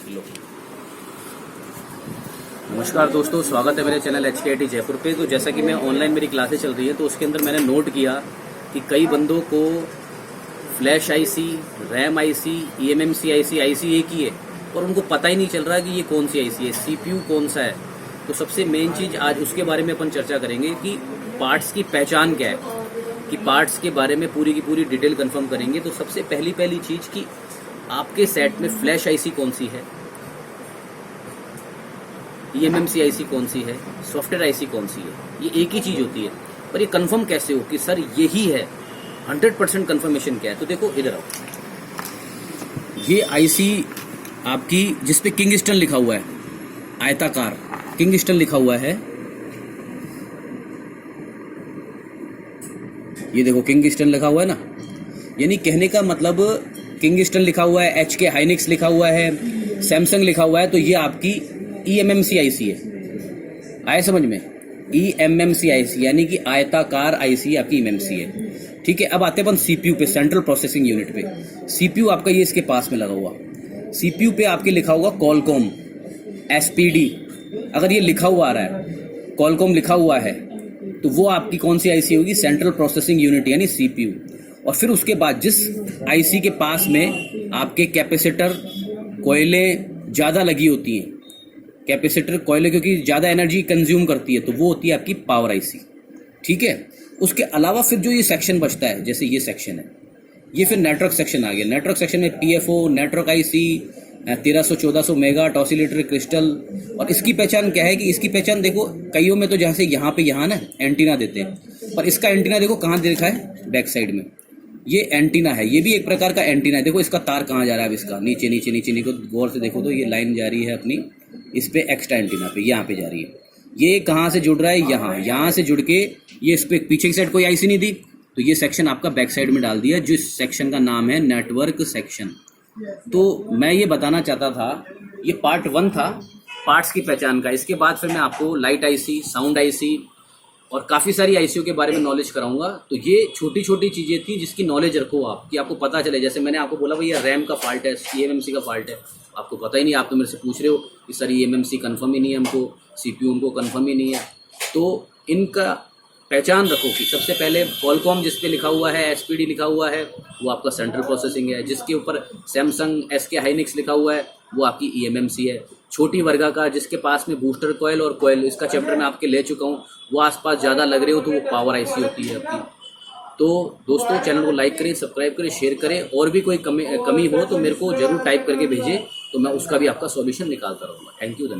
लो। नमस्कार दोस्तों, स्वागत है मेरे चैनल HKIT जयपुर पे। तो जैसा कि मैं ऑनलाइन मेरी क्लासें चल रही है तो उसके अंदर मैंने नोट किया कि कई बंदों को flash IC, RAM IC, eMMC IC एक ही है और उनको पता ही नहीं चल रहा कि ये कौन सी आईसी है, CPU कौन सा है। तो सबसे मेन चीज आज उसके बारे में अपन चर्चा करेंगे कि पार्ट्स की पहचान क्या है, कि पार्ट्स के बारे में पूरी की पूरी डिटेल कंफर्म करेंगे। तो सबसे पहली चीज कि आपके सेट में फ्लैश आईसी कौन सी है, eMMC आईसी कौन सी है, सॉफ्टवेयर आईसी कौन सी है। ये एक ही चीज होती है, पर ये कंफर्म कैसे हो कि सर यही है, 100% कंफर्मेशन क्या है। तो देखो इधर आओ, ये आईसी आपकी जिसपे किंगस्टन लिखा हुआ है, आयताकार किंगस्टन लिखा हुआ है, ये देखो किंगस्टन लिखा हुआ है ना, यानी कहने का मतलब किंगस्टन लिखा हुआ है, HK हाइनिक्स लिखा हुआ है, सैमसंग लिखा हुआ है, तो ये आपकी eMMC आईसी है। आए समझ में, eMMC आईसी यानी कि आयताकार आईसी आपकी eMMC है। ठीक है, अब आते हैं अपन CPU पे, सेंट्रल प्रोसेसिंग यूनिट पे। CPU आपका ये इसके पास में लगा हुआ, CPU पे आपके लिखा होगा Qualcomm SPD। अगर ये लिखा हुआ आ रहा है, Qualcomm लिखा हुआ है, तो वो आपकी कौन सी आईसी होगी, सेंट्रल प्रोसेसिंग यूनिट यानी CPU। और फिर उसके बाद जिस आईसी के पास में आपके कैपेसिटर कोयले ज्यादा लगी होती हैं, कैपेसिटर कोयले क्योंकि ज्यादा एनर्जी कंज्यूम करती है, तो वो होती है आपकी पावर आईसी। ठीक है, उसके अलावा फिर जो ये सेक्शन बचता है, जैसे ये सेक्शन है, ये फिर नेटवर्क सेक्शन आ गया। नेटवर्क सेक्शन में PFO, network IC, 1300-1400 mega oscillator crystal. और इसकी पहचान क्या है कि इसकी पहचान देखो, कईयों में तो जैसे यहाँ पे यहाँ ना एंटीना देते हैं, पर इसका एंटीना देखो कहाँ देखा है, बैक साइड में ये एंटीना है। ये भी एक प्रकार का एंटीना है। देखो इसका तार कहाँ जा रहा है, अब इसका नीचे नीचे नीचे नीचे गौर से देखो तो ये लाइन जा रही है अपनी इस पे एक्स्ट्रा एंटीना पे, यहाँ पे जा रही है। ये कहाँ से जुड़ रहा है, यहाँ से जुड़ के ये इस पे पीछे की साइड कोई आईसी नहीं दी, तो ये सेक्शन आपका बैक साइड में डाल दिया, जिस सेक्शन का नाम है नेटवर्क सेक्शन। तो मैं ये बताना चाहता था, ये पार्ट 1 था पार्ट्स की पहचान का। इसके बाद फिर मैं आपको लाइट आईसी, साउंड आईसी और काफ़ी सारी आईसीओ के बारे में नॉलेज कराऊंगा। तो ये छोटी छोटी चीज़ें थी जिसकी नॉलेज रखो आप, कि आपको पता चले। जैसे मैंने आपको बोला भैया रैम का फॉल्ट है, eMMC का फॉल्ट है, आपको पता ही नहीं, आप तो मेरे से पूछ रहे हो कि सर eMMC कंफर्म ही नहीं है हमको, CPU हमको कंफर्म ही नहीं है। तो इनका पहचान रखो कि सबसे पहले Qualcomm जिस पे लिखा हुआ है, SPD लिखा हुआ है, वो आपका सेंट्रल प्रोसेसिंग है। जिसके ऊपर सैमसंग, SK हाइनिक्स लिखा हुआ है, वो आपकी eMMC है। छोटी वर्गाकार जिसके पास में बूस्टर कॉयल और कॉयल, इसका चैप्टर मैं आपके ले चुका हूँ, वो आसपास ज़्यादा लग रहे हो तो वो पावर आईसी होती है आपकी। तो दोस्तों चैनल को लाइक करें, सब्सक्राइब करें, शेयर करें। और भी कोई कमी हो तो मेरे को जरूर टाइप करके भेजें, तो मैं उसका भी आपका सॉल्यूशन निकालता रहूँगा। Thank you.